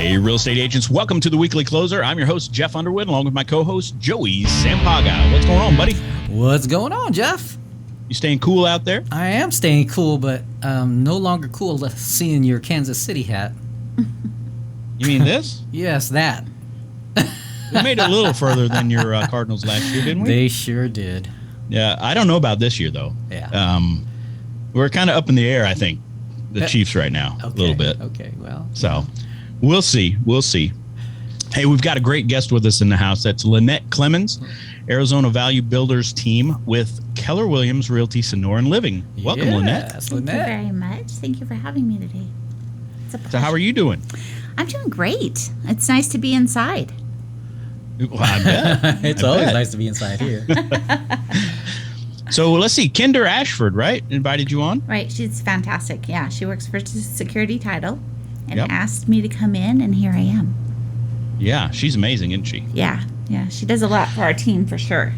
Hey, real estate agents, welcome to the Weekly Closer. I'm your host, Jeff Underwood, along with my co-host, Joey Sampaga. What's going on, buddy? What's going on, Jeff? You staying cool out there? I am staying cool, but no longer cool seeing your Kansas City hat. You mean this? Yes, that. We made it a little further than your Cardinals last year, didn't we? They sure did. Yeah, I don't know about this year, though. Yeah. We're kind of up in the air, I think, the Chiefs right now, a little bit. Okay, well. So, we'll see. We'll see. Hey, we've got a great guest with us in the house. That's Lynette Clemens, Arizona Value Builders team with Keller Williams Realty Sonoran Living. Welcome, Lynette. Yes, Thank you very much. Thank you for having me today. It's a pleasure. So how are you doing? I'm doing great. It's nice to be inside. Well, I bet. It's always nice to be inside here. So let's see. Kinder Ashford, right? Invited you on? Right. She's fantastic. Yeah. She works for Security Title and Yep. asked me to come in, and here I am. Yeah, she's amazing, isn't she? Yeah. Yeah. She does a lot for our team for sure.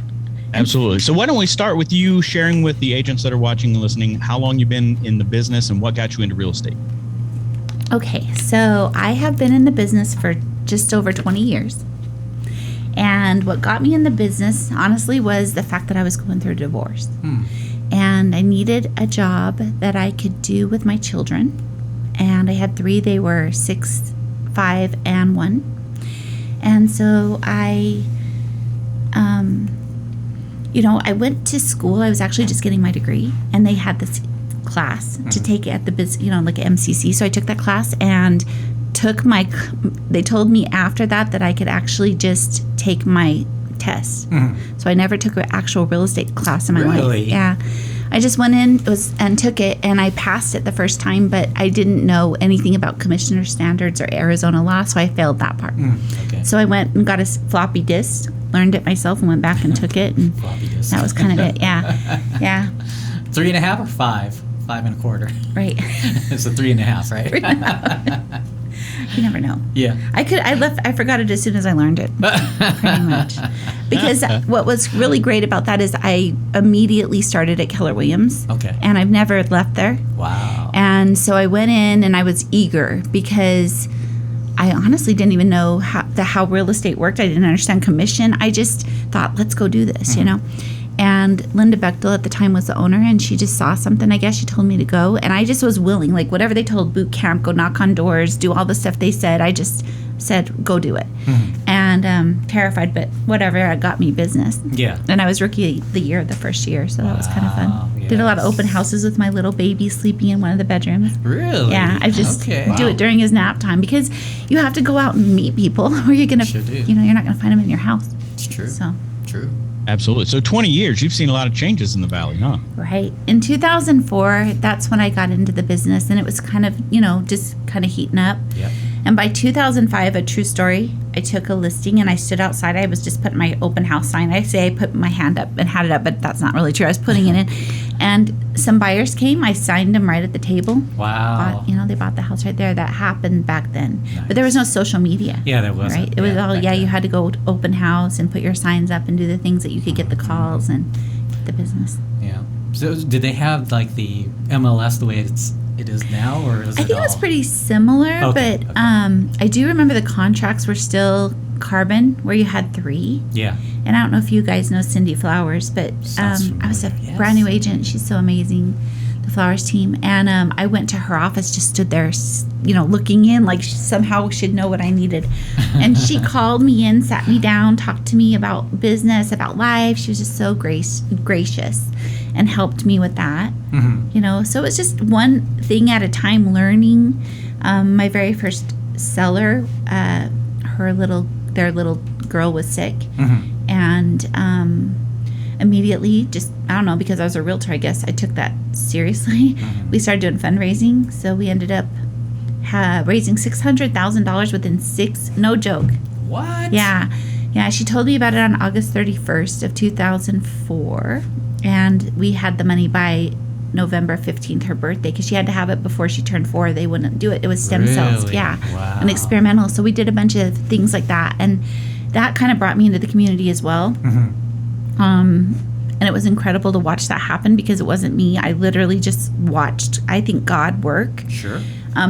Absolutely. So why don't we start with you sharing with the agents that are watching and listening how long you've been in the business and what got you into real estate? Okay. So I have been in the business for just over 20 years. And what got me in the business, honestly, was the fact that I was going through a divorce. And I needed a job that I could do with my children. And I had 3. They were 6, 5, and 1. And so I went to school. I was actually just getting my degree. And they had this class to take at the like MCC. So I took that class and they told me after that I could actually just take my test. So I never took an actual real estate class in my life. Yeah. I just went in and took it, and I passed it the first time, but I didn't know anything about commissioner standards or Arizona law, so I failed that part. Okay. So I went and got a floppy disk, learned it myself, and went back and took it, and Floppy disk. that was kind of it. Yeah. Yeah. 3.5 or 5? 5.25. Right. It's a 3.5, right? You never know. Yeah. I forgot it as soon as I learned it, pretty much. Because what was really great about that is I immediately started at Keller Williams. Okay. And I've never left there. Wow. And so I went in and I was eager because I honestly didn't even know how real estate worked. I didn't understand commission. I just thought, let's go do this, you know. And Linda Bechtel at the time was the owner, and she just saw something, I guess. She told me to go, and I just was willing. Like, whatever they told, boot camp, go knock on doors, do all the stuff they said. I just said, go do it. And terrified, but whatever, it got me business. Yeah. And I was rookie of the year the first year, so that was kind of fun. Yes. Did a lot of open houses with my little baby sleeping in one of the bedrooms. Really? Yeah, I just do it during his nap time because you have to go out and meet people, or you're gonna, Sure do. you're not gonna find them in your house. It's true. So. True. Absolutely. So 20 years, you've seen a lot of changes in the Valley, huh? Right. In 2004, that's when I got into the business, and it was kind of, just kind of heating up. Yep. And by 2005, a true story, I took a listing and I stood outside. I was just putting my open house sign. I say I put my hand up and had it up, but that's not really true. I was putting it in. And some buyers came. I signed them right at the table. Wow. They bought the house right there. That happened back then. Nice. But there was no social media. Yeah, there wasn't. Right? It was all, back you then. had to go to open house and put your signs up and do the things that you could get the calls and get the business. Yeah. So did they have like the MLS the way it is now, or is I think it was pretty similar, Okay, but okay. I do remember the contracts were still carbon, where you had 3. Yeah. And I don't know if you guys know Cindy Flowers, but Sounds I was a familiar, yes. brand new agent. She's so amazing, the Flowers team. And I went to her office, just stood there, looking in, like somehow she'd know what I needed. And she called me in, sat me down, talked to me about business, about life. She was just so gracious and helped me with that. So it was just one thing at a time, learning. My very first seller, their little girl was sick, and immediately, just, I don't know, because I was a realtor, I guess I took that seriously. We started doing fundraising, so we ended up raising $600,000 within 6, no joke. What? Yeah, she told me about it on August 31st of 2004, and we had the money by November 15th, her birthday, because she had to have it before she turned 4. They wouldn't do it. It was stem cells. Really? Yeah. Wow. And experimental. So we did a bunch of things like that. And that kind of brought me into the community as well. And it was incredible to watch that happen because it wasn't me. I literally just watched, I think, God work. Sure.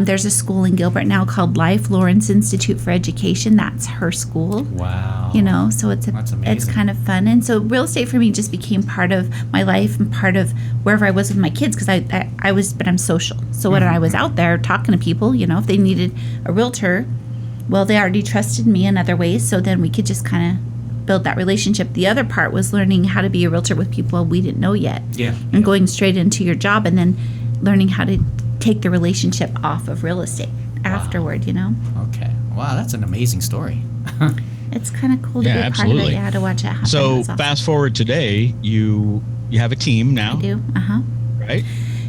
There's a school in Gilbert now called Life Lawrence Institute for Education. That's her school. Wow. So That's amazing. it's kind of fun. And so real estate for me just became part of my life and part of wherever I was with my kids because I'm social. So when I was out there talking to people, if they needed a realtor, well, they already trusted me in other ways. So then we could just kind of build that relationship. The other part was learning how to be a realtor with people we didn't know yet. Yeah. And going straight into your job and then learning how to take the relationship off of real estate afterward, Okay. Wow, that's an amazing story. It's kind of cool to be a part of it. Yeah, to watch it happen. So That's awesome. fast forward today, you have a team now. I do. Right?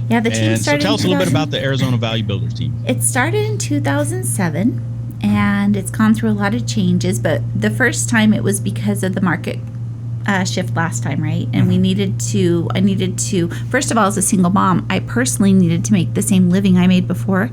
Yeah, the team And so started. tell us a little bit 2000 about the Arizona Value Builders team. It started in 2007, and it's gone through a lot of changes. But the first time it was because of the market shift last time, right? And I needed to, first of all, as a single mom, I personally needed to make the same living I made before.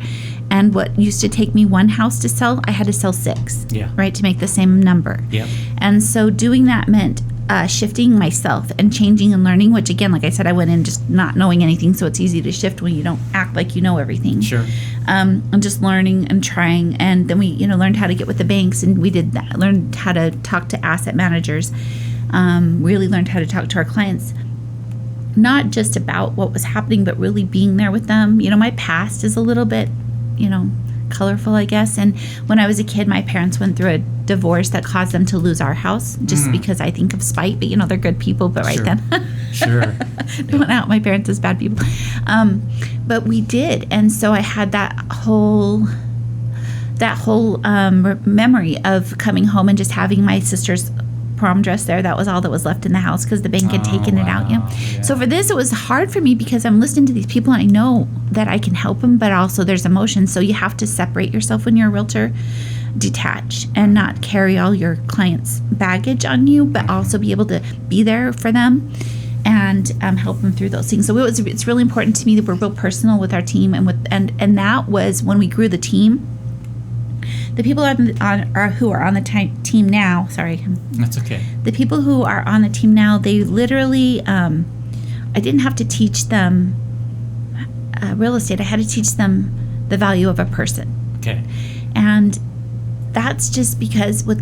And what used to take me one house to sell, I had to sell 6, right, to make the same number. Yep. And so doing that meant shifting myself and changing and learning, which again, like I said, I went in just not knowing anything. So it's easy to shift when you don't act like you know everything. Sure. And just learning and trying. And then we, learned how to get with the banks, and we did that, learned how to talk to asset managers, really learned how to talk to our clients, not just about what was happening, but really being there with them. My past is a little bit, colorful, I guess. And when I was a kid, my parents went through a divorce that caused them to lose our house just because I think of spite, but they're good people, but right then. Sure. Don't want out my parents as bad people. But we did. And so I had that whole memory of coming home and just having my sister's prom dress there. That was all that was left in the house because the bank had taken it out. Yeah. So for this, it was hard for me because I'm listening to these people and I know that I can help them, but also there's emotion. So you have to separate yourself when you're a realtor, detach, and not carry all your clients' baggage on you, but also be able to be there for them and help them through those things. So it's really important to me that we're real personal with our team, and that was when we grew the team. The people who are on the team now, sorry. That's okay. The people who are on the team now, they literally, I didn't have to teach them real estate. I had to teach them the value of a person. Okay. And that's just because I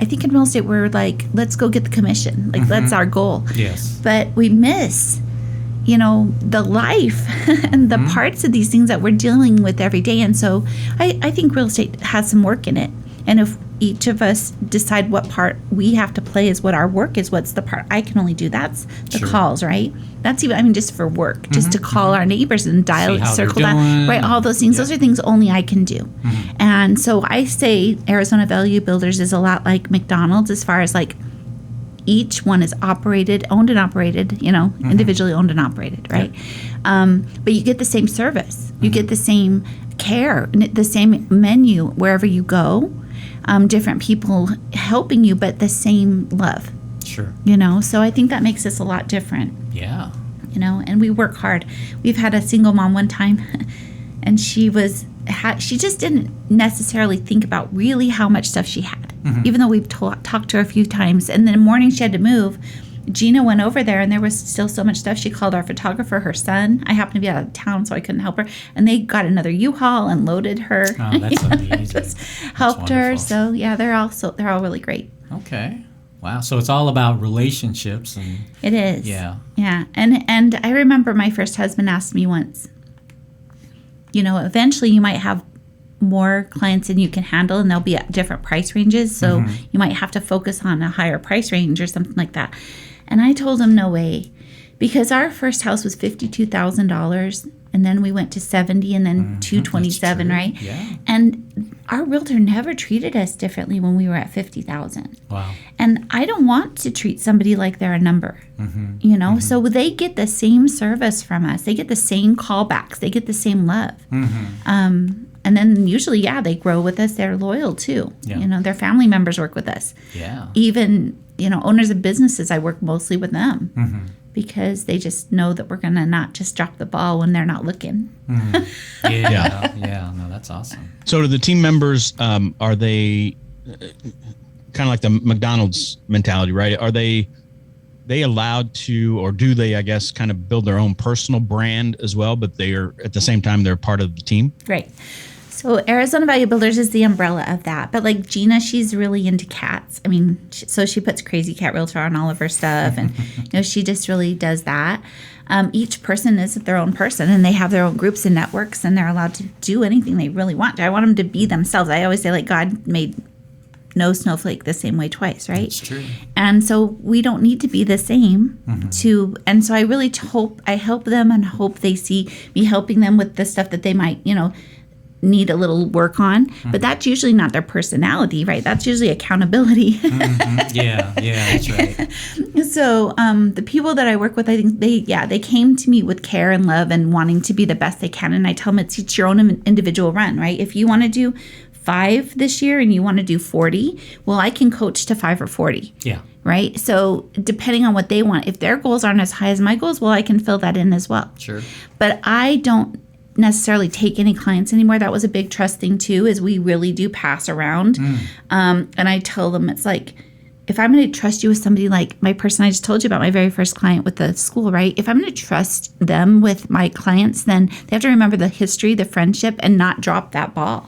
think in real estate, we're like, let's go get the commission. Like, that's our goal. Yes. But we miss the life and the parts of these things that we're dealing with every day. And so I think real estate has some work in it. And if each of us decide what part we have to play is what our work is, what's the part I can only do, that's the calls, right? That's even, just for work, just to call our neighbors and dial, circle that, right? All those things, those are things only I can do. And so I say Arizona Value Builders is a lot like McDonald's as far as like, each one is owned and operated, individually owned and operated, right? But you get the same service. You get the same care, the same menu wherever you go, different people helping you, but the same love. Sure. So I think that makes us a lot different. Yeah. And we work hard. We've had a single mom one time, and she just didn't necessarily think about really how much stuff she had. Even though we've talked to her a few times. And then in the morning she had to move. Gina went over there and there was still so much stuff. She called our photographer, her son. I happened to be out of town, so I couldn't help her. And they got another U-Haul and loaded her. Oh, that's amazing. Just helped her. So yeah, they're all really great. Okay. Wow. So it's all about relationships and it is. Yeah. Yeah. And I remember my first husband asked me once, eventually you might have more clients than you can handle, and they'll be at different price ranges. So you might have to focus on a higher price range or something like that. And I told him no way, because our first house was $52,000, and then we went to 70, and then 227, right? Yeah. And our realtor never treated us differently when we were at 50,000. Wow. And I don't want to treat somebody like they're a number. So they get the same service from us. They get the same callbacks. They get the same love. And then usually, they grow with us. They're loyal too. Yeah. Their family members work with us. Yeah. Even, owners of businesses, I work mostly with them because they just know that we're going to not just drop the ball when they're not looking. Yeah. Yeah. No, that's awesome. So do the team members, are they kind of like the McDonald's mentality, right? Are they they allowed to, or do they, I guess, kind of build their own personal brand as well, but they are at the same time, they're part of the team? Right. So Arizona Value Builders is the umbrella of that. But like Gina, she's really into cats. I mean, so she puts Crazy Cat Realtor on all of her stuff. And, she just really does that. Each person is their own person, and they have their own groups and networks, and they're allowed to do anything they really want. I want them to be themselves. I always say, like, God made no snowflake the same way twice, right? That's true. And so we don't need to be the same and so I really I help them and hope they see me helping them with the stuff that they might, need a little work on, but that's usually not their personality, right? That's usually accountability. Yeah, that's right. So the people that I work with, I think they came to me with care and love and wanting to be the best they can. And I tell them it's each your own individual run, right? If you want to do 5 this year and you want to do 40, well, I can coach to 5 or 40. Yeah. Right? So depending on what they want, if their goals aren't as high as my goals, well, I can fill that in as well. Sure. But I don't necessarily take any clients anymore. That was a big trust thing too, is we really do pass around. And I tell them, it's like, if I'm going to trust you with somebody like my person I just told you about, my very first client with the school, right? If I'm going to trust them with my clients, then they have to remember the history, the friendship, and not drop that ball.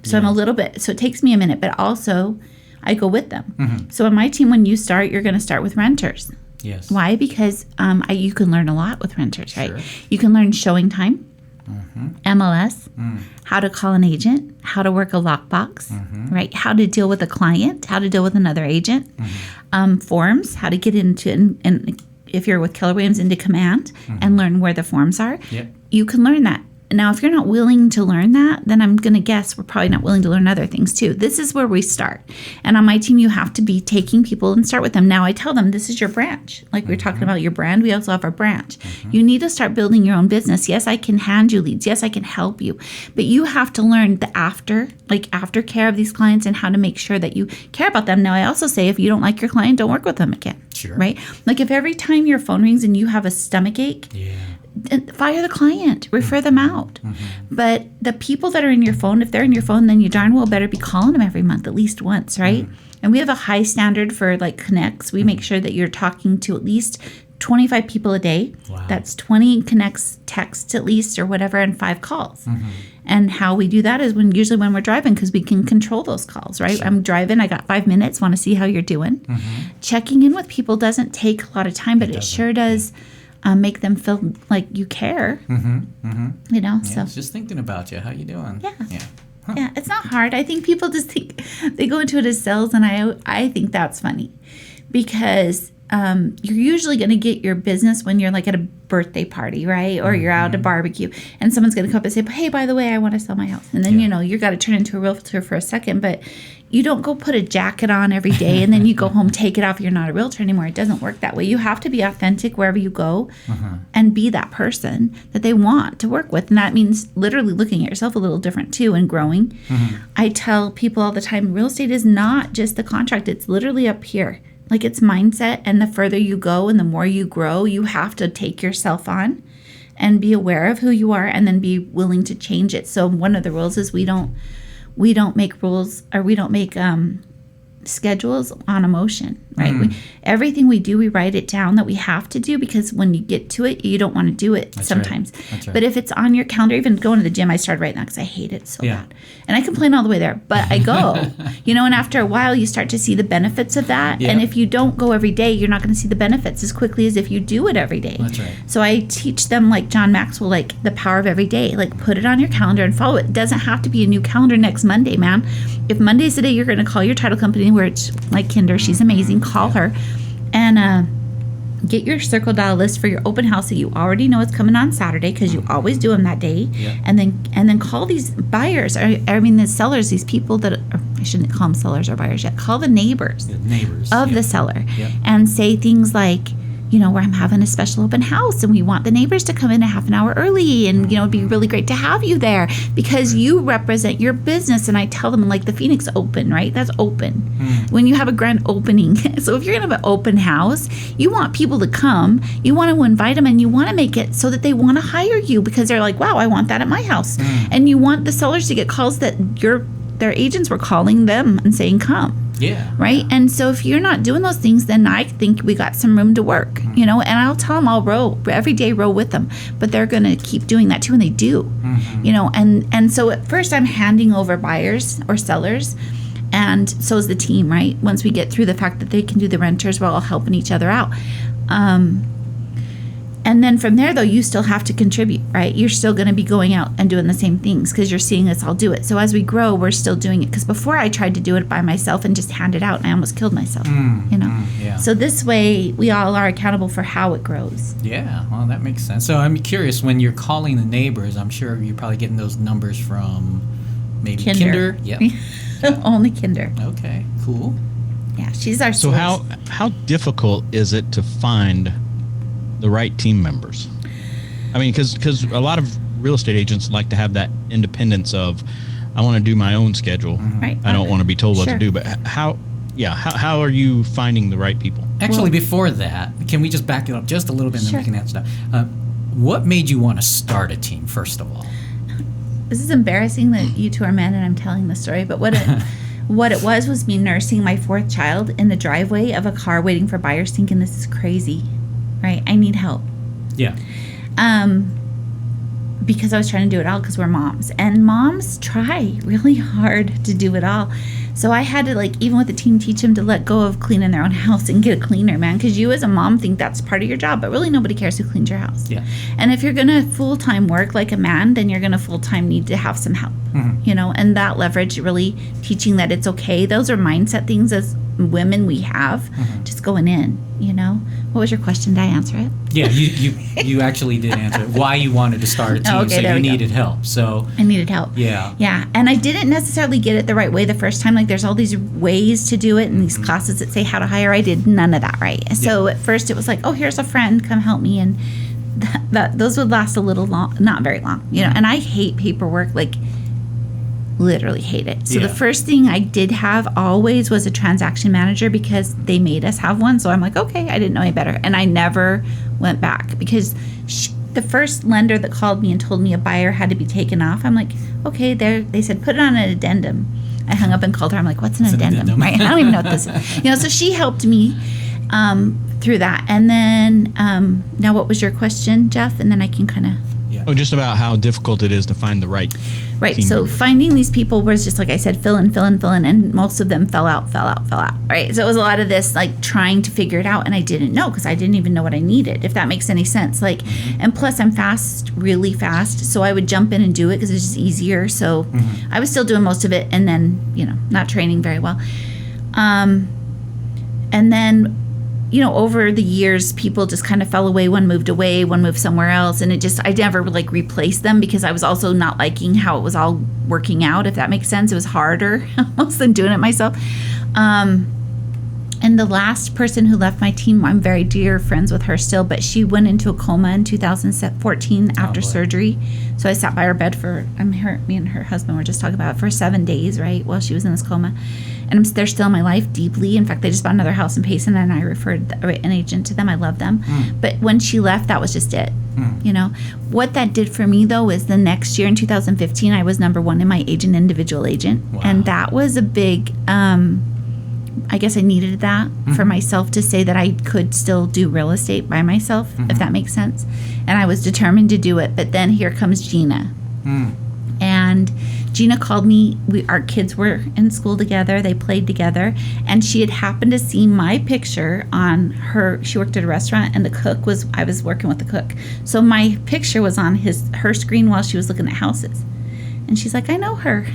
So I'm a little bit, so it takes me a minute, but also I go with them. So in my team, when you start, you're going to start with renters. Yes. Why? Because you can learn a lot with renters, right? Sure. You can learn showing time, MLS, how to call an agent, how to work a lockbox, right? How to deal with a client, how to deal with another agent, forms, how to get into, and if you're with Keller Williams, into command and learn where the forms are. Yep. You can learn that. Now, if you're not willing to learn that, then I'm going to guess we're probably not willing to learn other things too. This is where we start. And on my team, you have to be taking people and start with them. Now, I tell them this is your branch. Like we were talking about your brand, we also have our branch. You need to start building your own business. Yes, I can hand you leads. Yes, I can help you. But you have to learn the aftercare of these clients and how to make sure that you care about them. Now, I also say if you don't like your client, don't work with them again. Sure. Right? Like if every time your phone rings and you have a stomach ache, fire the client, refer them out. But the people that are in your phone, if they're in your phone, then you darn well better be calling them every month, at least once, right? And we have a high standard for like connects. We make sure that you're talking to at least 25 people a day. Wow. That's 20 connects, texts at least, or whatever, and 5 calls. And how we do that is usually when we're driving, because we can control those calls, right? Sure. I'm driving, I got 5 minutes, want to see how you're doing. Checking in with people doesn't take a lot of time, but it sure does make them feel like you care. So just thinking about you. How you doing? Yeah, it's not hard. I think people just think they go into it as sales, and I think that's funny because you're usually going to get your business when you're like at a birthday party, right? Or you're out at a barbecue, and someone's going to come up and say, hey, by the way, I want to sell my house. And then, you got to turn into a realtor for a second, but you don't go put a jacket on every day and then you go home, take it off. You're not a realtor anymore. It doesn't work that way. You have to be authentic wherever you go and be that person that they want to work with. And that means literally looking at yourself a little different too and growing. I tell people all the time, real estate is not just the contract. It's literally up here. Like it's mindset. And the further you go and the more you grow, you have to take yourself on and be aware of who you are and then be willing to change it. So one of the rules is we don't make rules, or we don't make schedules on emotion, right? Everything we do, we write it down that we have to do, because when you get to it, you don't want to do it sometimes. That's right. But if it's on your calendar, even going to the gym, I started writing that because I hate it so bad. And I complain all the way there, but I go, and after a while, you start to see the benefits of that. And if you don't go every day, you're not going to see the benefits as quickly as if you do it every day. That's right. So I teach them, like John Maxwell, like the power of every day. Like put it on your calendar and follow it. It doesn't have to be a new calendar next Monday, man. If Monday's the day you're going to call your title company, where it's like Kinder, she's amazing, call her and get your circle dial list for your open house that you already know is coming on Saturday, because you always do them that day. And then call these buyers, the sellers, these people that I shouldn't call them sellers or buyers yet. Call the neighbors of the seller and say things like, where I'm having a special open house and we want the neighbors to come in a half an hour early, and it'd be really great to have you there because you represent your business. And I tell them, like the Phoenix Open, right? That's open. When you have a grand opening. So if you're gonna have an open house, you want people to come, you want to invite them, and you want to make it so that they want to hire you, because they're like, wow, I want that at my house. And you want the sellers to get calls that their agents were calling them and saying come. Yeah. Right. And so if you're not doing those things, then I think we got some room to work, you know, and I'll tell them I'll row every day, row with them, but they're going to keep doing that too. And they do, you know, and so at first I'm handing over buyers or sellers. And so is the team, right? Once we get through the fact that they can do the renters, we're all helping each other out. And then from there, though, you still have to contribute, right? You're still going to be going out and doing the same things because you're seeing us all do it. So as we grow, we're still doing it. Because before I tried to do it by myself and just hand it out, and I almost killed myself, you know? Yeah. So this way, we all are accountable for how it grows. Yeah, well, that makes sense. So I'm curious, when you're calling the neighbors, I'm sure you're probably getting those numbers from maybe Kinder. Yep. Only Kinder. Okay, cool. Yeah, she's our So source. how difficult is it to find the right team members? I mean, because a lot of real estate agents like to have that independence of, I want to do my own schedule. Right. I don't want to be told what Sure. to do. But how are you finding the right people? Actually, before that, can we just back it up just a little bit and Sure. then we can answer that? What made you want to start a team, first of all? This is embarrassing that you two are men and I'm telling the story, but what it was me nursing my fourth child in the driveway of a car waiting for buyers, thinking this is crazy, right? I need help. Yeah. Because I was trying to do it all because we're moms, and moms try really hard to do it all. So I had to, like, even with the team, teach them to let go of cleaning their own house and get a cleaner, man. Because you as a mom think that's part of your job, but really nobody cares who cleans your house. Yeah. And if you're going to full-time work like a man, then you're going to full-time need to have some help, you know, and that leverage, really teaching that it's okay. Those are mindset things as women we have, just going in, you know. What was your question? Did I answer it? Yeah, you actually did answer it. Why you wanted to start a team, Okay, so there you we go. needed help. So I needed help. Yeah. Yeah. And I didn't necessarily get it the right way the first time. Like, there's all these ways to do it and these classes that say how to hire. I did none of that right. So at first it was like, oh, here's a friend, come help me. And those would last a little long, not very long, you know. And I hate paperwork, like literally hate it. So Yeah. the first thing I did have always was a transaction manager because they made us have one. So I'm like, okay, I didn't know any better. And I never went back because the first lender that called me and told me a buyer had to be taken off, I'm like, okay, they said, put it on an addendum. I hung up and called her. I'm like, what's an addendum? Right? I don't even know what this is. You know, so she helped me through that. And then now what was your question, Jeff? And then I can kind of... Oh, just about how difficult it is to find the right Right. team So members. finding these people was just, like I said, fill in. And most of them fell out. Right. So it was a lot of this, like, trying to figure it out. And I didn't know because I didn't even know what I needed, if that makes any sense. Like, and plus I'm fast, really fast. So I would jump in and do it because it's just easier. So I was still doing most of it and then, you know, not training very well. And then, you know, over the years, people just kind of fell away. One moved away, one moved somewhere else. And I never like replaced them because I was also not liking how it was all working out, if that makes sense. It was harder almost than doing it myself. And the last person who left my team, I'm very dear friends with her still, but she went into a coma in 2014 after surgery. So I sat by her bed me and her husband were just talking about it for 7 days, right, while she was in this coma. And they're still in my life deeply. In fact, they just bought another house in Payson, and I referred an agent to them. I love them. But when she left, that was just it. You know, what that did for me, though, is the next year in 2015, I was #1 in my agent, individual agent. Wow. And that was a big, I guess I needed that for myself to say that I could still do real estate by myself, if that makes sense. And I was determined to do it. But then here comes Gina. And Gina called me. Our kids were in school together. They played together. And she had happened to see my picture on her. She worked at a restaurant, and I was working with the cook. So my picture was on her screen while she was looking at houses. And she's like, I know her.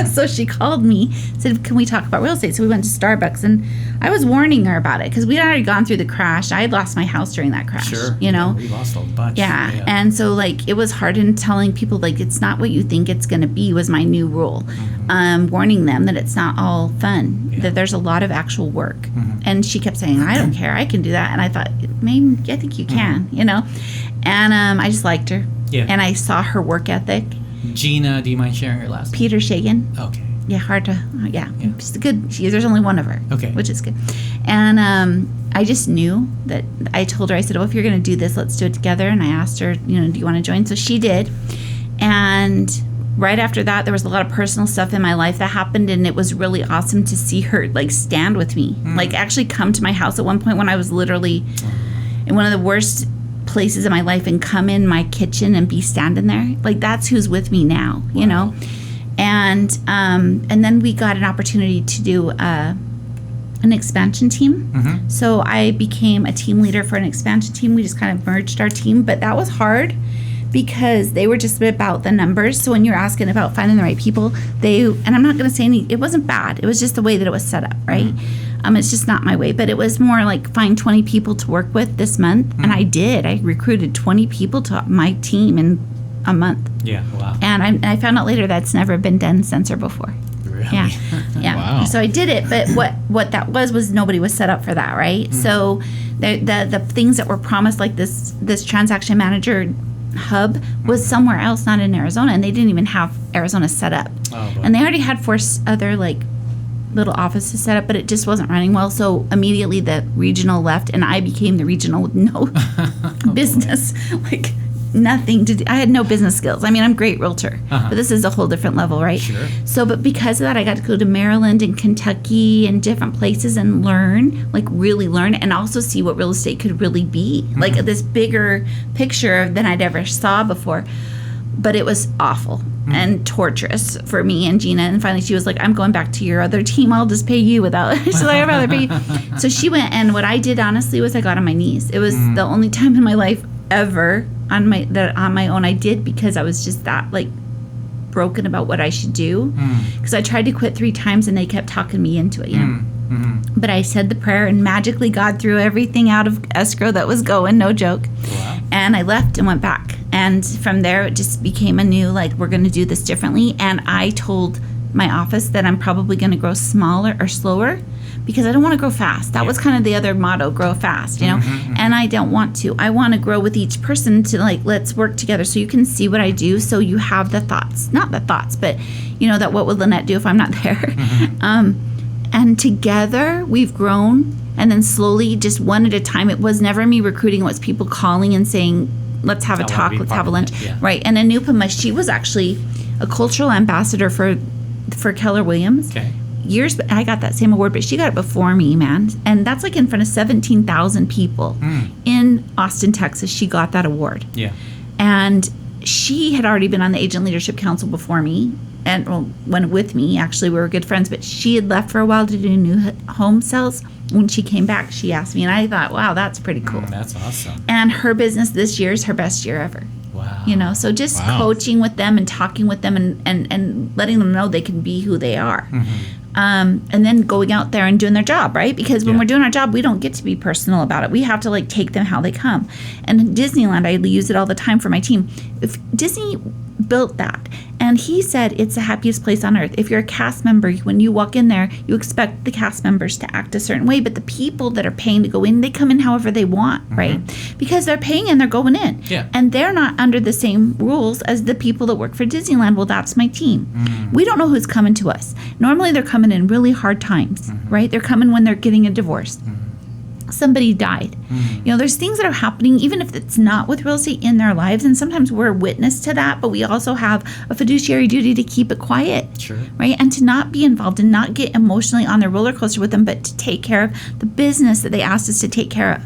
So she called me, said, can we talk about real estate? So we went to Starbucks, and I was warning her about it because we'd already gone through the crash. I had lost my house during that crash. Sure. You know? We lost a bunch. Yeah. And so, like, it was hard in telling people, like, it's not what you think it's going to be was my new rule. Warning them that it's not all fun, that there's a lot of actual work. And she kept saying, I don't care. I can do that. And I thought, maybe, I think you can, you know? And I just liked her. Yeah. And I saw her work ethic. Gina, do you mind sharing her last name? Peter Shagan. Okay. Yeah, hard to, she's good. There's only one of her. Okay. Which is good. And I just knew that I told her, I said, if you're going to do this, let's do it together. And I asked her, do you want to join? So she did. And right after that, there was a lot of personal stuff in my life that happened, and it was really awesome to see her like stand with me, like actually come to my house at one point when I was literally in one of the worst places in my life, and come in my kitchen and be standing there. Like, that's who's with me now, you know. And then we got an opportunity to do an expansion team. So I became a team leader for an expansion team. We just kind of merged our team, but that was hard because they were just about the numbers. So when you're asking about finding the right people, and I'm not going to say it wasn't bad. It was just the way that it was set up, right? It's just not my way, but it was more like find 20 people to work with this month. And I did. I recruited 20 people to my team in a month. Yeah, wow. And I found out later that's never been done since or before. Really? Yeah. Wow. So I did it, but what that was nobody was set up for that, right? So the things that were promised, like this transaction manager hub, was somewhere else, not in Arizona, and they didn't even have Arizona set up. And they already had 4 other like little offices set up, but it just wasn't running well. So immediately the regional left, and I became the regional with no business, like nothing to do. I had no business skills. I mean, I'm a great realtor, but this is a whole different level, right? Sure. So, but because of that, I got to go to Maryland and Kentucky and different places and learn, like really learn, and also see what real estate could really be, like this bigger picture than I'd ever saw before. But it was awful and torturous for me and Gina. And finally she was like, I'm going back to your other team. I'll just pay you without. She's like, I'd rather pay you. So she went, and what I did honestly was I got on my knees. It was the only time in my life ever on my own I did, because I was just that like broken about what I should do. Because I tried to quit 3 times and they kept talking me into it, you know. But I said the prayer, and magically God threw everything out of escrow that was going, no joke. Wow. And I left and went back. And from there, it just became a new, like, we're going to do this differently. And I told my office that I'm probably going to grow smaller or slower because I don't want to grow fast. That was kind of the other motto, grow fast, you know. And I don't want to. I want to grow with each person to, like, let's work together so you can see what I do, so you have the thoughts. Not the thoughts, but, you know, that what would Lynette do if I'm not there? And together we've grown, and then slowly, just one at a time. It was never me recruiting. It was people calling and saying, let's have a talk, let's have a lunch. Right. And Anupama, she was actually a cultural ambassador for Keller Williams. Okay. Years, I got that same award, but she got it before me, man. And that's like in front of 17,000 people in Austin, Texas. She got that award. Yeah. And she had already been on the Agent Leadership Council before me, and went with me. Actually, we were good friends, but she had left for a while to do new home sales. When she came back, she asked me, and I thought, wow, that's pretty cool. That's awesome. And her business this year is her best year ever. Wow. You know, so just coaching with them and talking with them and letting them know they can be who they are. And then going out there and doing their job, right? Because when we're doing our job, we don't get to be personal about it. We have to like take them how they come. And in Disneyland, I use it all the time for my team. If Disney built that, and he said it's the happiest place on earth. If you're a cast member, when you walk in there, you expect the cast members to act a certain way, but the people that are paying to go in, they come in however they want, right? Because they're paying and they're going in. Yeah. And they're not under the same rules as the people that work for Disneyland. Well, that's my team. We don't know who's coming to us. Normally they're coming in really hard times, right? They're coming when they're getting a divorce. Somebody died. You know, there's things that are happening, even if it's not with real estate, in their lives. And sometimes we're a witness to that, but we also have a fiduciary duty to keep it quiet. Sure. Right? And to not be involved and not get emotionally on their roller coaster with them, but to take care of the business that they asked us to take care of.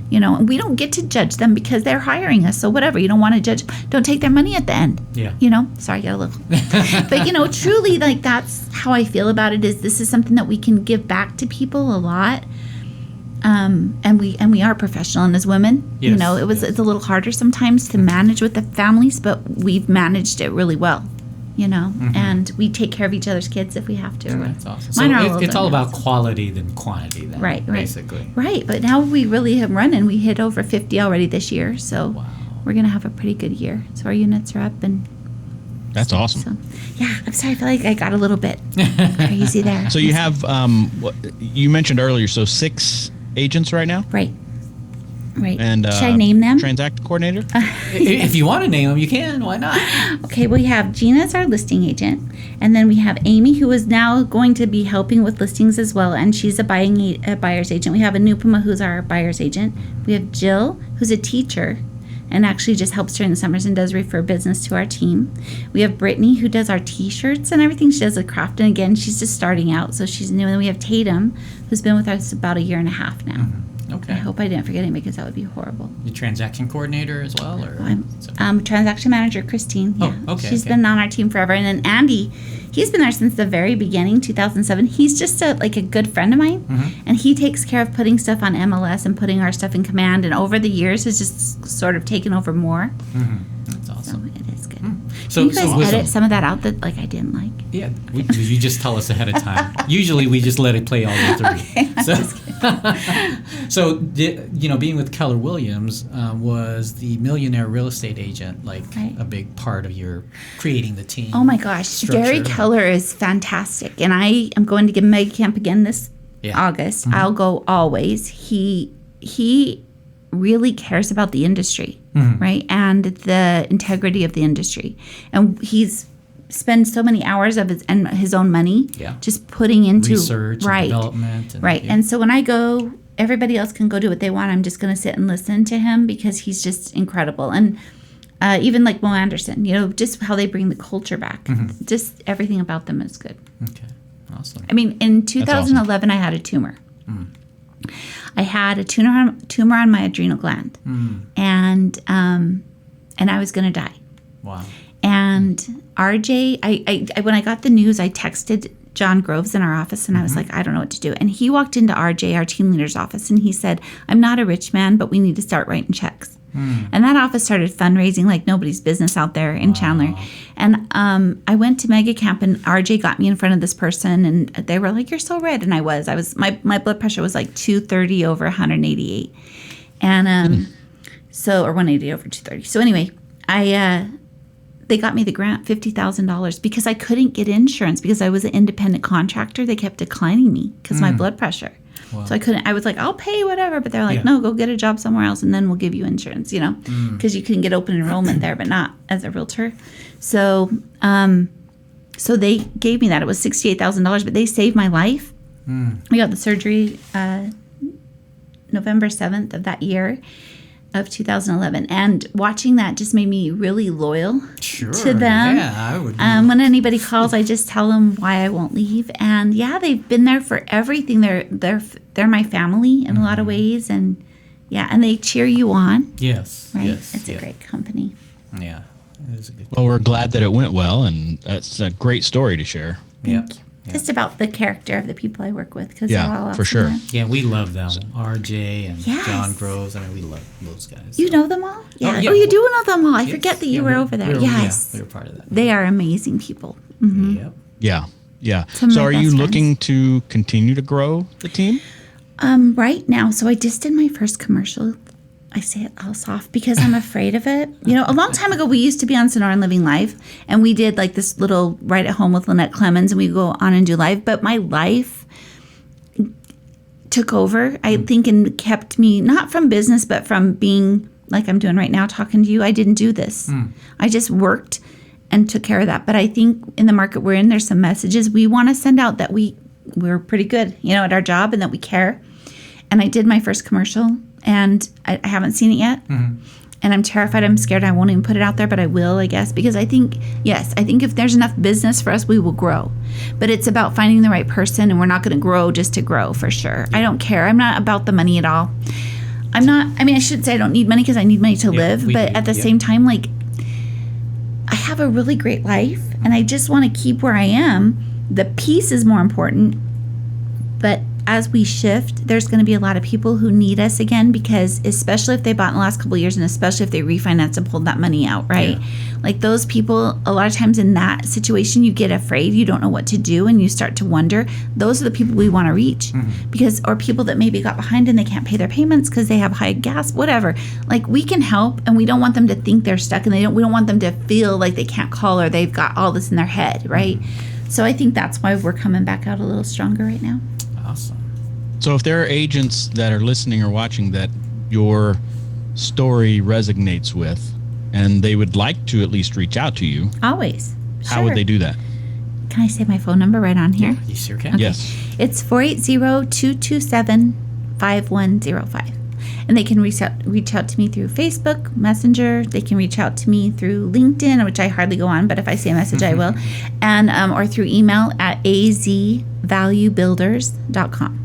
You know, and we don't get to judge them because they're hiring us. So whatever, you don't want to judge, don't take their money at the end. Yeah. You know, sorry, I got a little. But, you know, truly, like, that's how I feel about it, is this is something that we can give back to people a lot. And we are professional, and as women, you know, it's a little harder sometimes to manage with the families, but we've managed it really well, you know, and we take care of each other's kids if we have to. That's awesome. So it's all about quality than quantity then, right, basically. Right, but now we really have run, and we hit over 50 already this year, so we're going to have a pretty good year. So our units are up, and that's awesome. So, yeah, I'm sorry. I feel like I got a little bit crazy there. So you have, you mentioned earlier, so 6 agents right now? Right. And should I name them? Transact coordinator? If you want to name them, you can. Why not? Okay, we have Gina as our listing agent, and then we have Amy, who is now going to be helping with listings as well, and she's a buyer's agent. We have Anupama, who's our buyer's agent. We have Jill, who's a teacher. and actually just helps during the summers and does refer business to our team. We have Brittany, who does our t-shirts and everything. She does the craft, and again, she's just starting out, so she's new. And then we have Tatum, who's been with us about 1.5 years now. Okay. I hope I didn't forget anybody, because that would be horrible. The transaction coordinator as well, or Transaction manager Christine. Yeah. Oh, okay. She's been on our team forever, and then Andy, he's been there since the very beginning, 2007. He's just a good friend of mine, and he takes care of putting stuff on MLS and putting our stuff in command. And over the years, has just sort of taken over more. That's awesome. So it is good. So, Can you guys edit some of that out that I didn't like? Yeah, you just tell us ahead of time. Usually, we just let it play all the way through. So, being with Keller Williams was the millionaire real estate agent a big part of your creating the team? Oh my gosh, structure? Gary Keller is fantastic, and I am going to give Mega Camp again this August. I'll go always. He really cares about the industry, right, and the integrity of the industry, and he's spends so many hours of his own money just putting into research and development. And so when I go, everybody else can go do what they want. I'm just going to sit and listen to him, because he's just incredible. And even like Mo Anderson, just how they bring the culture back. Just everything about them is good. Okay, awesome. I mean, in 2011, I had a tumor. I had a tumor on my adrenal gland, and I was going to die. Wow. And RJ, I when I got the news, I texted John Groves in our office, and I was like, I don't know what to do. And he walked into RJ, our team leader's office, and he said, I'm not a rich man, but we need to start writing checks. And that office started fundraising like nobody's business out there in Chandler. And I went to Mega Camp, and RJ got me in front of this person, and they were like, you're so red. And I was my blood pressure was like 230 over 188. And so, or 180 over 230. So anyway, they got me the grant, $50,000, because I couldn't get insurance because I was an independent contractor. They kept declining me because my blood pressure. Wow. So I couldn't. I was like, I'll pay whatever, but they're like, no, go get a job somewhere else, and then we'll give you insurance. Because you can get open enrollment there, but not as a realtor. So, so they gave me that. It was $68,000, but they saved my life. We got the surgery November 7th of that year. Of 2011, and watching that just made me really loyal to them. Yeah, I would. When anybody calls, I just tell them why I won't leave, and they've been there for everything. They're my family in a lot of ways, and and they cheer you on. Yes, right. Yes, it's a great company. Yeah, it is a good. Well, we're glad that it went well, and that's a great story to share. Thank you. Just about the character of the people I work with, because they're all for sure. Yeah, we love them. RJ and John Groves. I mean, we love those guys. You know them all? Yeah. Oh, you do know them all. I forget that you were over there. Yes. We were part of that. They are amazing people. Yep. Yeah. So are you looking to continue to grow the team? Right now. So I just did my first commercial. I say it all soft because I'm afraid of it. A long time ago, we used to be on Sonoran Living Live, and we did like this little right at home with Lynette Clemens, and we go on and do live. But my life took over, I think, and kept me not from business, but from being like I'm doing right now, talking to you. I didn't do this. I just worked and took care of that. But I think in the market we're in, there's some messages we want to send out that we're pretty good, at our job, and that we care. And I did my first commercial. And I haven't seen it yet. And I'm terrified. I'm scared. I won't even put it out there, but I will, I guess. Because I think if there's enough business for us, we will grow. But it's about finding the right person, and we're not going to grow just to grow, for sure. I don't care. I'm not about the money at all. I should say I don't need money, because I need money to live. But at the same time, I have a really great life, and I just want to keep where I am. The peace is more important. But as we shift, there's going to be a lot of people who need us again, because especially if they bought in the last couple of years, and especially if they refinanced and pulled that money out, right? Like those people, a lot of times in that situation, you get afraid, you don't know what to do, and you start to wonder. Those are the people we want to reach, or people that maybe got behind and they can't pay their payments because they have high gas, whatever. Like, we can help, and we don't want them to think they're stuck, and we don't want them to feel like they can't call, or they've got all this in their head, right? So I think that's why we're coming back out a little stronger right now. Awesome. So if there are agents that are listening or watching that your story resonates with, and they would like to at least reach out to you, always. How would they do that? Can I say my phone number right on here? You sure can. Okay. Yes. It's 480-227-5105. And they can reach out to me through Facebook Messenger. They can reach out to me through LinkedIn, which I hardly go on, but if I see a message, I will. And or through email at azvaluebuilders.com.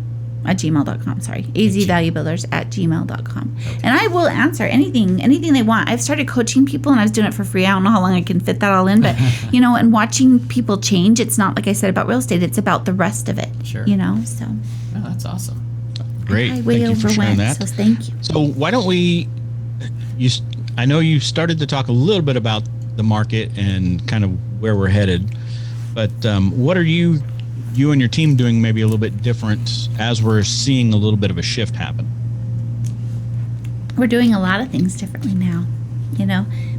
At gmail.com, sorry. azvaluebuilders@gmail.com. Okay. And I will answer anything they want. I've started coaching people, and I was doing it for free. I don't know how long I can fit that all in, but, and watching people change, it's not, like I said, about real estate. It's about the rest of it, so. Oh, that's awesome. Great. I way thank you for sharing overwent, that. so thank you. So why don't I know you started to talk a little bit about the market and kind of where we're headed, but what are you and your team doing maybe a little bit different as we're seeing a little bit of a shift happen? We're doing a lot of things differently now.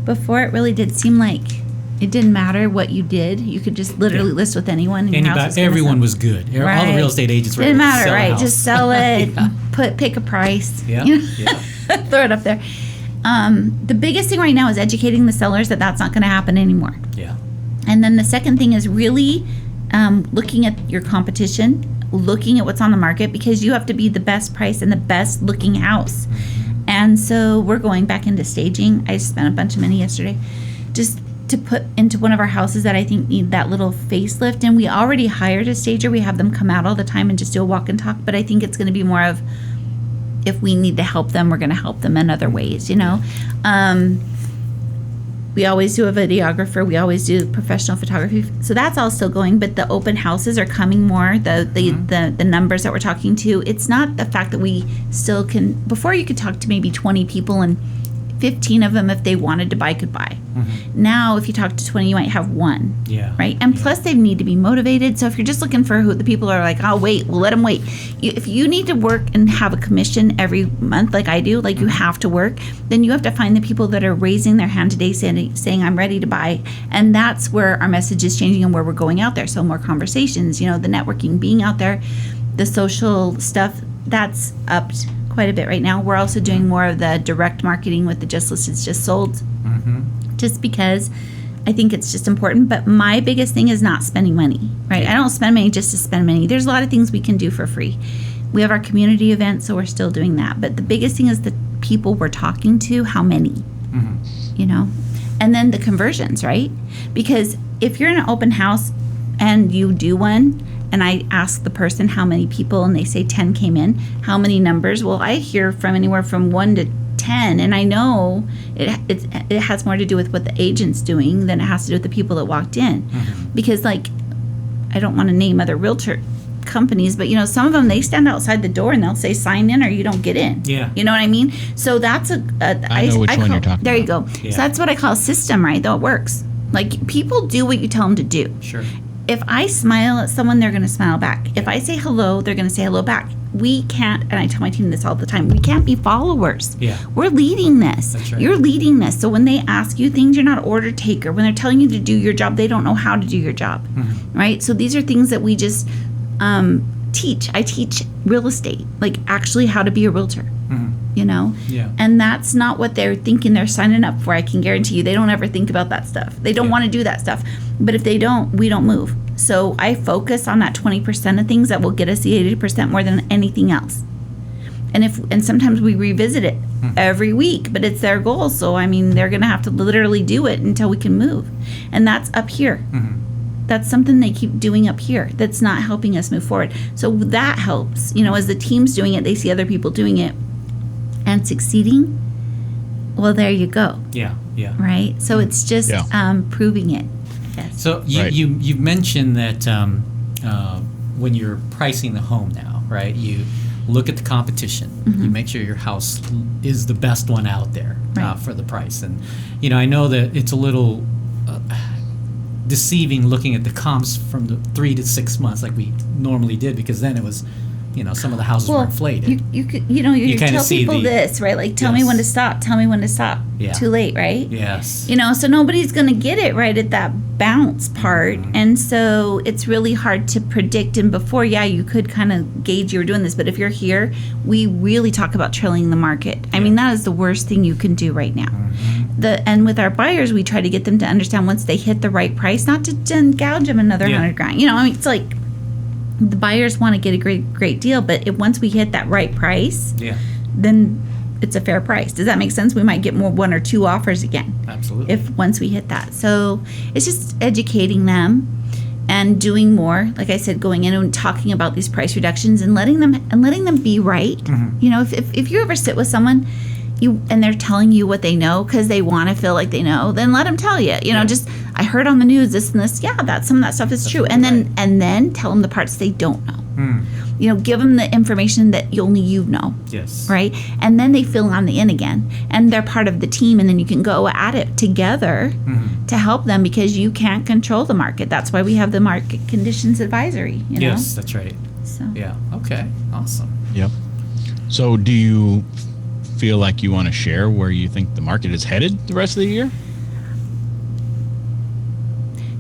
Before it really did seem like it didn't matter what you did. You could just literally list with anyone. And everyone was good. Right. All the real estate agents were didn't matter, right? Just sell it, pick a price. Yeah. Throw it up there. The biggest thing right now is educating the sellers that that's not going to happen anymore. Yeah. And then the second thing is really looking at your competition, looking at what's on the market, because you have to be the best price and the best looking house. And so we're going back into staging. I spent a bunch of money yesterday just to put into one of our houses that I think need that little facelift. And we already hired a stager. We have them come out all the time and just do a walk and talk. But I think it's going to be more of, if we need to help them, we're going to help them in other ways, We always do a videographer. We always do professional photography. So that's all still going, but the open houses are coming more. The numbers that we're talking to, it's not the fact that we still can. Before, you could talk to maybe 20 people, and 15 of them, if they wanted to buy, could buy. Now, if you talk to 20, you might have one. Yeah. Right? And plus, they need to be motivated. So if you're just looking for who the people are like, I'll wait, we'll let them wait. If you need to work and have a commission every month, like I do, like you have to work, then you have to find the people that are raising their hand today saying I'm ready to buy. And that's where our message is changing and where we're going out there. So more conversations, the networking, being out there, the social stuff, that's upped quite a bit right now. We're also doing more of the direct marketing with the just listed, just sold, just because I think it's just important. But my biggest thing is not spending money, right? I don't spend money just to spend money. There's a lot of things we can do for free. We have our community events, so we're still doing that. But the biggest thing is the people we're talking to, how many, and then the conversions, right? Because if you're in an open house and you do one, and I ask the person how many people, and they say 10 came in, how many numbers? Well, I hear from anywhere from 1 to 10, and I know it has more to do with what the agent's doing than it has to do with the people that walked in. Because, I don't want to name other realtor companies, but some of them, they stand outside the door and they'll say sign in or you don't get in. Yeah. You know what I mean? So that's I know which one you're talking there about. You go. Yeah. So that's what I call a system, right? Though it works. People do what you tell them to do. Sure. If I smile at someone, they're going to smile back. If I say hello, they're going to say hello back. We can't, and I tell my team this all the time, we can't be followers. Yeah. We're leading this. That's right. You're leading this. So when they ask you things, you're not an order taker. When they're telling you to do your job, they don't know how to do your job. Right? So these are things that we just teach. I teach real estate, actually how to be a realtor. Yeah. And that's not what they're thinking they're signing up for. I can guarantee you they don't ever think about that stuff. They don't want to do that stuff. But if they don't, we don't move. So I focus on that 20% of things that will get us the 80% more than anything else. And sometimes we revisit it every week, but it's their goal. So they're going to have to literally do it until we can move. And that's up here. That's something they keep doing up here that's not helping us move forward. So that helps. As the team's doing it, they see other people doing it and succeeding. Well, there you go. Yeah. Right? So it's just proving it. Yes. So you've mentioned that when you're pricing the home now, right, you look at the competition. You make sure your house is the best one out there for the price. And, I know that it's a little deceiving looking at the comps from the 3 to 6 months like we normally did, because then it was, some of the houses were inflated. You kinda tell see people this, right? Tell me when to stop. Tell me when to stop. Yeah. Too late, right? Yes. So nobody's going to get it right at that bounce part. And so it's really hard to predict. And before, you could kind of gauge you were doing this. But if you're here, we really talk about trailing the market. I mean, that is the worst thing you can do right now. And with our buyers, we try to get them to understand once they hit the right price, not to gouge them another $100,000. It's like the buyers want to get a great deal, but once we hit that right price, then it's a fair price. Does that make sense? We might get more 1 or 2 offers again. Absolutely. If once we hit that. So it's just educating them and doing more. Like I said, going in and talking about these price reductions and letting them be right. Mm-hmm. You know, if you ever sit with someone and they're telling you what they know because they want to feel like they know, then let them tell you. You know, just I heard on the news this and this. Yeah, some of that stuff is true. And then tell them the parts they don't know. Mm. You know, give them the information that only you know. Yes. Right? And then they feel on the in again. And they're part of the team. And then you can go at it together to help them because you can't control the market. That's why we have the market conditions advisory. You know? Yes, that's right. So. Yeah. Okay. Awesome. Yep. So do you feel like you want to share where you think the market is headed the rest of the year?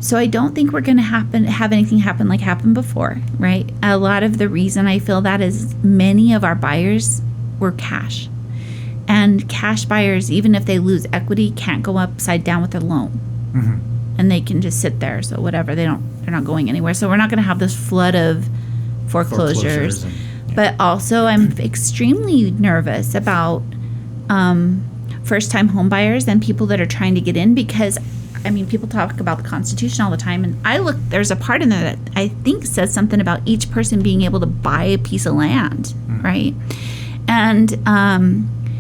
So I don't think we're going to have anything happen like happened before, right? A lot of the reason I feel that is many of our buyers were cash. And cash buyers, even if they lose equity, can't go upside down with their loan. Mm-hmm. And they can just sit there. So whatever, they're not going anywhere. So we're not going to have this flood of foreclosures. But also I'm extremely nervous about first-time home buyers and people that are trying to get in because I mean, people talk about the Constitution all the time, and there's a part in there that I think says something about each person being able to buy a piece of land, right? And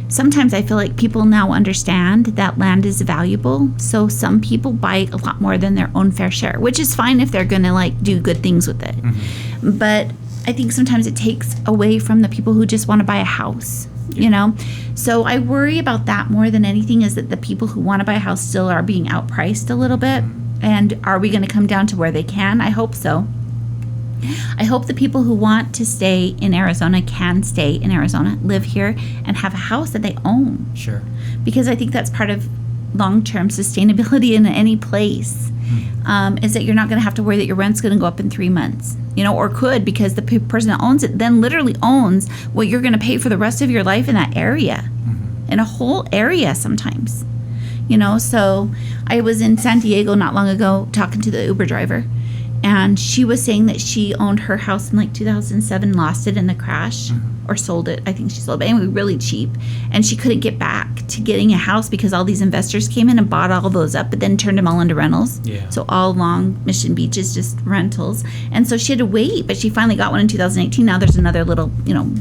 sometimes I feel like people now understand that land is valuable, so some people buy a lot more than their own fair share, which is fine if they're going to, like, do good things with it. Mm-hmm. But I think sometimes it takes away from the people who just want to buy a house. You know, so I worry about that more than anything is that the people who want to buy a house still are being outpriced a little bit. And are we going to come down to where they can? I hope so. I hope the people who want to stay in Arizona can stay in Arizona, live here, and have a house that they own. Sure. Because I think that's part of long-term sustainability in any place, is that you're not going to have to worry that your rent's going to go up in 3 months. You know, or could, because the person that owns it then literally owns what you're going to pay for the rest of your life in that area, in a whole area sometimes. You know, so I was in San Diego not long ago talking to the Uber driver, and she was saying that she owned her house in like 2007, lost it in the crash, or sold it. I think she sold it, but anyway, really cheap. And she couldn't get back to getting a house because all these investors came in and bought all those up, but then turned them all into rentals. Yeah. So all along Mission Beach is just rentals. And so she had to wait, but she finally got one in 2018. Now there's another little, you know,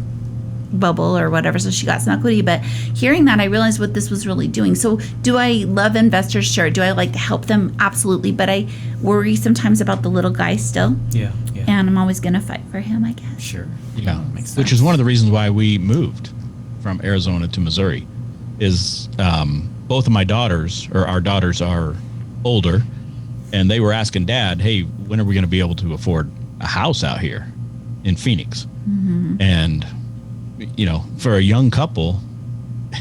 bubble or whatever, so she got some equity. But hearing that, I realized what this was really doing. So do I love investors? Sure. Do I like to help them? Absolutely. But I worry sometimes about the little guy still. Yeah. And I'm always going to fight for him, I guess. Sure. Yeah. Makes sense. Which is one of the reasons why we moved from Arizona to Missouri is both of my daughters, or our daughters, are older, and they were asking Dad, hey, when are we going to be able to afford a house out here in Phoenix? And, you know, for a young couple,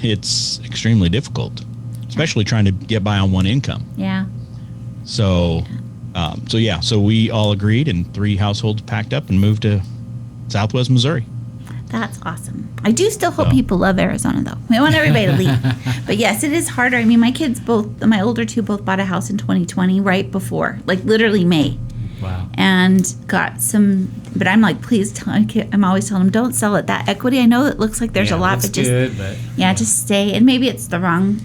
it's extremely difficult, especially trying to get by on one income. Yeah. So we all agreed, and 3 households packed up and moved to Southwest Missouri. That's awesome. I do still hope people love Arizona, though. We want everybody to leave. But yes, it is harder. I mean, my kids my older 2 both bought a house in 2020 right before, like literally May. Wow. And got some, but I'm like, please, I'm always telling them, don't sell it. That equity, I know it looks like there's a lot, but just, good, but, just stay. And maybe it's the wrong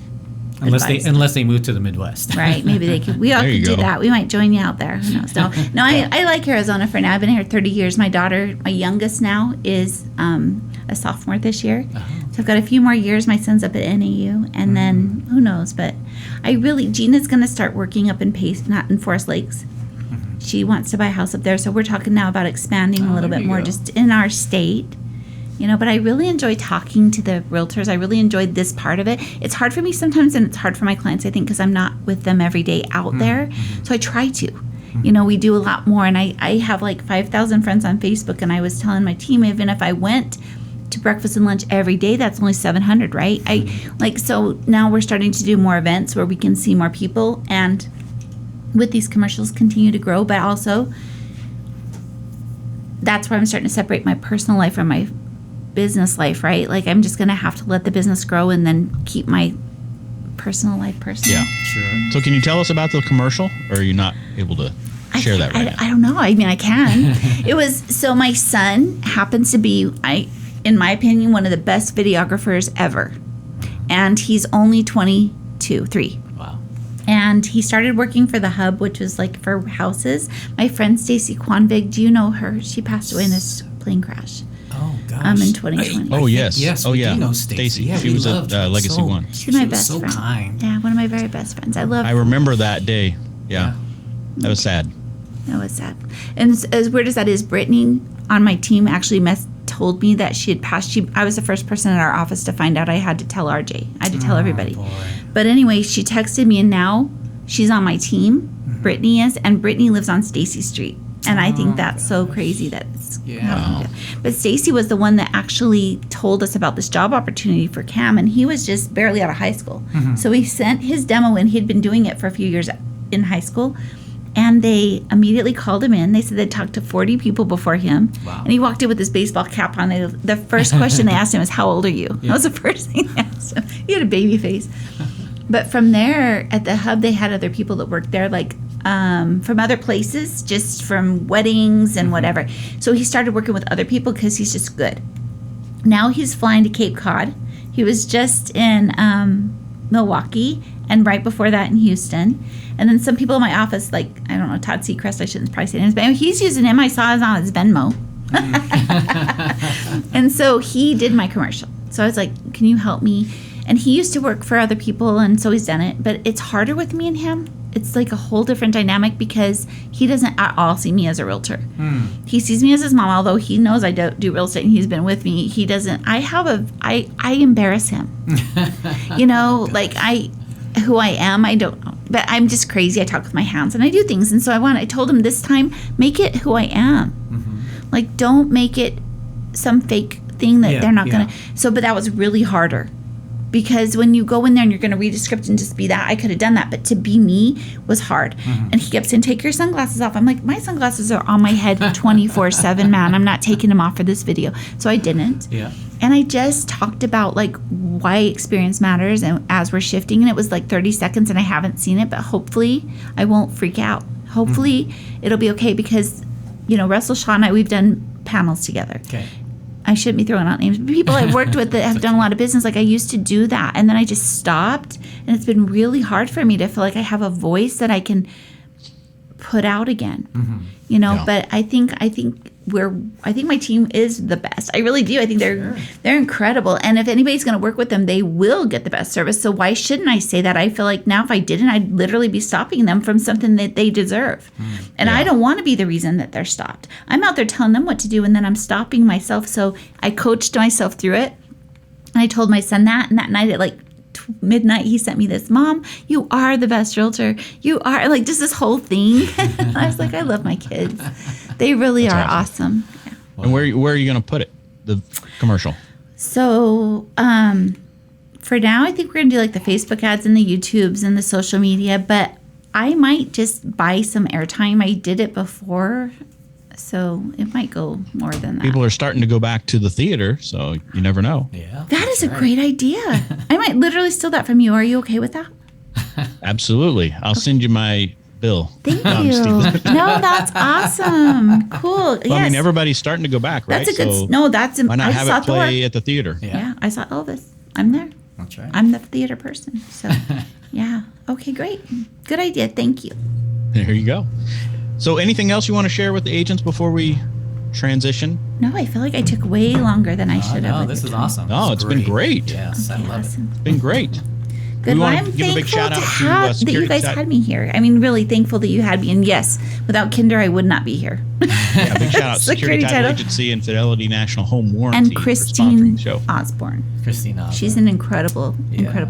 Unless they move to the Midwest. Right. Maybe they could. We all could do that. We might join you out there. Who knows? No, I like Arizona for now. I've been here 30 years. My daughter, my youngest now, is a sophomore this year. So I've got a few more years. My son's up at NAU. And then who knows? But Gina's going to start working up in Pace, not in Forest Lakes. She wants to buy a house up there. So we're talking now about expanding a little bit more just in our state. You know, but I really enjoy talking to the realtors. I really enjoyed this part of it. It's hard for me sometimes, and it's hard for my clients, I think, because I'm not with them every day out there. So I try to. You know, we do a lot more. And I have like 5,000 friends on Facebook, and I was telling my team, even if I went to breakfast and lunch every day, that's only 700, right? So now we're starting to do more events where we can see more people, and with these commercials continue to grow, but also that's where I'm starting to separate my personal life from my business life, right? Like, I'm just going to have to let the business grow and then keep my personal life personal. Yeah, sure. So can you tell us about the commercial, or are you not able to share that right now? I don't know. I mean, I can. It was, so my son happens to be, in my opinion, one of the best videographers ever. And he's only 23. Wow. And he started working for the Hub, which was like for houses. My friend Stacy Quanvig, do you know her? She passed away in this plane crash. Oh gosh. In 2020. Oh yes. Yes. Oh we yeah. do know Stacy. Yeah, she we was loved at her. Legacy One. She's my was best so friend. kind. Yeah, one of my very best friends. I love I her. remember that day. Yeah. That was sad. That was sad. And as weird as that is, Brittany on my team actually told me that she had passed. I was the first person in our office to find out. I had to tell RJ. I had to tell everybody. Boy. But anyway, she texted me, and now she's on my team. Brittany is, and Brittany lives on Stacy Street. And I think that's so crazy that it's happened. But Stacy was the one that actually told us about this job opportunity for Cam, and he was just barely out of high school. So he sent his demo in. He'd been doing it for a few years in high school, and they immediately called him in. They said they'd talked to 40 people before him. Wow. And he walked in with his baseball cap on. The first question they asked him was, "How old are you?" That was the first thing they asked him. He had a baby face. But from there, at the Hub, they had other people that worked there, like from other places, just from weddings and whatever. So he started working with other people because he's just good. Now he's flying to Cape Cod. He was just in Milwaukee, and right before that in Houston. And then some people in my office, like, I don't know, Todd Seacrest, I shouldn't probably say names, but he's using him. I saw it on his Venmo. And so he did my commercial. So I was like, can you help me? And he used to work for other people, and so he's done it. But it's harder with me and him. It's like a whole different dynamic because he doesn't at all see me as a realtor. He sees me as his mom, although he knows I don't do real estate and he's been with me. He doesn't. I embarrass him. You know, like who I am, I don't know. But I'm just crazy. I talk with my hands and I do things. And so I told him this time, make it who I am. Like, don't make it some fake thing that they're not going to. So, but that was really harder. Because when you go in there and you're going to read a script and just be that, I could have done that. But to be me was hard. And he kept saying, take your sunglasses off. I'm like, my sunglasses are on my head 24/7, man. I'm not taking them off for this video. So I didn't. Yeah. And I just talked about like why experience matters and as we're shifting. And it was like 30 seconds and I haven't seen it. But hopefully I won't freak out. Hopefully it'll be okay because, you know, Russell, Shaw, and I, we've done panels together. Okay. I shouldn't be throwing out names, but people I've worked with that have done a lot of business. Like I used to do that, and then I just stopped, and it's been really hard for me to feel like I have a voice that I can put out again. You know, but I think my team is the best. I really do. I think they're incredible, and if anybody's going to work with them, they will get the best service. So why shouldn't I say that? I feel like now if I didn't, I'd literally be stopping them from something that they deserve. And I don't want to be the reason that they're stopped. I'm out there telling them what to do, and then I'm stopping myself. So I coached myself through it. And I told my son that, and that night at like midnight, he sent me this, Mom, you are the best realtor. You are, like, just this whole thing. I was like, I love my kids. They really are awesome. Yeah. And where are you going to put it, the commercial? So for now, I think we're going to do like the Facebook ads and the YouTubes and the social media, but I might just buy some airtime. I did it before, so it might go more than that. People are starting to go back to the theater, so you never know. Yeah. That is a great idea. I might literally steal that from you. Are you okay with that? Absolutely. I'll send you my bill. Thank you. No, that's awesome. Cool. Well, Yes. I mean, everybody's starting to go back, right? That's a good. So No, that's. why not I have saw it play Thor. at the theater? Yeah, I saw Elvis. I'm there. That's right. I'm the theater person. So, yeah. Okay, great. Good idea. Thank you. There you go. So anything else you want to share with the agents before we transition? No, I feel like I took way longer than I should have. No, with this the is time. awesome. No, This is it's been great. Yes, I Okay, love it. awesome. It's been great. Good. We Well, wanna I'm give a big thankful shout out to, that you security guys tech. had me here. I mean, really thankful that you had me. And yes, without Kinder, I would not be here. Yeah, big shout out to Security Title Agency and Fidelity National Home Warranty And for sponsoring Christine the show. Osborne. Christina. She's an incredible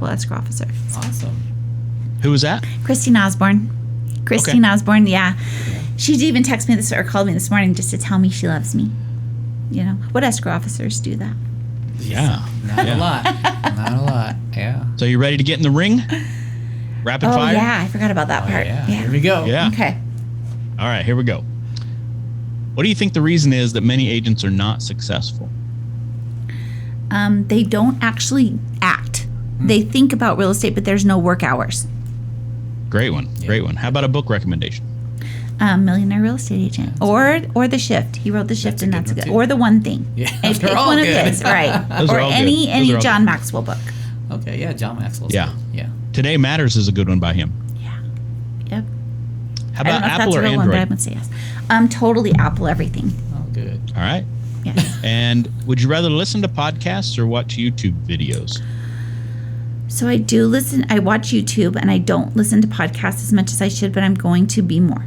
escrow officer. awesome. Who was that? Christine Osborne. Christine Osborne, yeah. She even texted me this or called me this morning just to tell me she loves me. You know, what escrow officers do that? Yeah. Not a lot. Not a lot. Yeah. So you ready to get in the ring? Rapid Oh, fire? yeah. I forgot about that part. Yeah. Here we go. Yeah. Okay. All right, here we go. What do you think the reason is that many agents are not successful? They don't actually act. They think about real estate, but there's no work hours. Great one. Great one. How about a book recommendation? Millionaire Real Estate Agent, or The Shift. He wrote The Shift, That's a and good that's a one, good. too. Or The One Thing. Yeah, It's they're all one of good. his, right? Those Or are all good. any Those are all John good. Maxwell book. Okay, yeah, John Maxwell. Yeah. Yeah. Today Matters is a good one by him. Yeah. Yep. How I don't about know if Apple that's or a real one, but I Android? would say yes. Totally Apple everything. Oh, good. All right. Yes. And would you rather listen to podcasts or watch YouTube videos? So I do listen. I watch YouTube, and I don't listen to podcasts as much as I should, but I'm going to be more.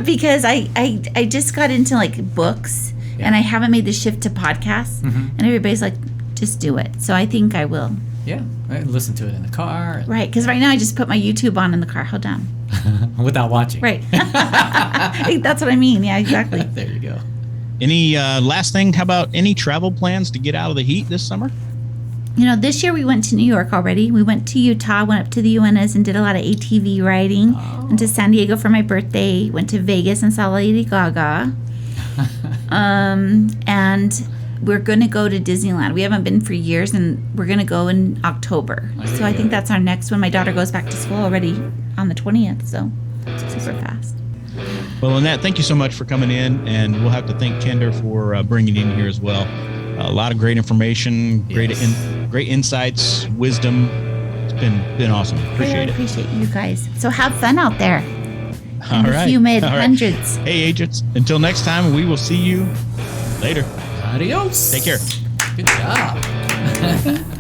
Because I just got into like books, Yeah. and I haven't made the shift to podcasts, and everybody's like, just do it. So I think I will. Yeah, I listen to it in the car. Right, because right now I just put my YouTube on in the car. Hold on. Without watching. Right. That's what I mean. Yeah, exactly. There you go. Any last thing? How about any travel plans to get out of the heat this summer? You know, this year we went to New York already. We went to Utah, went up to the UNS and did a lot of ATV riding. Went to San Diego for my birthday. Went to Vegas and saw Lady Gaga. And we're going to go to Disneyland. We haven't been for years, and we're going to go in October. So I think that's our next one. My daughter goes back to school already on the 20th, so super fast. Well, Lynette, thank you so much for coming in, and we'll have to thank Kinder for bringing in here as well. A lot of great information, great insights, wisdom. It's been awesome. Appreciate it. Appreciate you guys. So have fun out there. All right. You made All right. hundreds. Hey, agents. Until next time, we will see you later. Adios. Take care. Good job.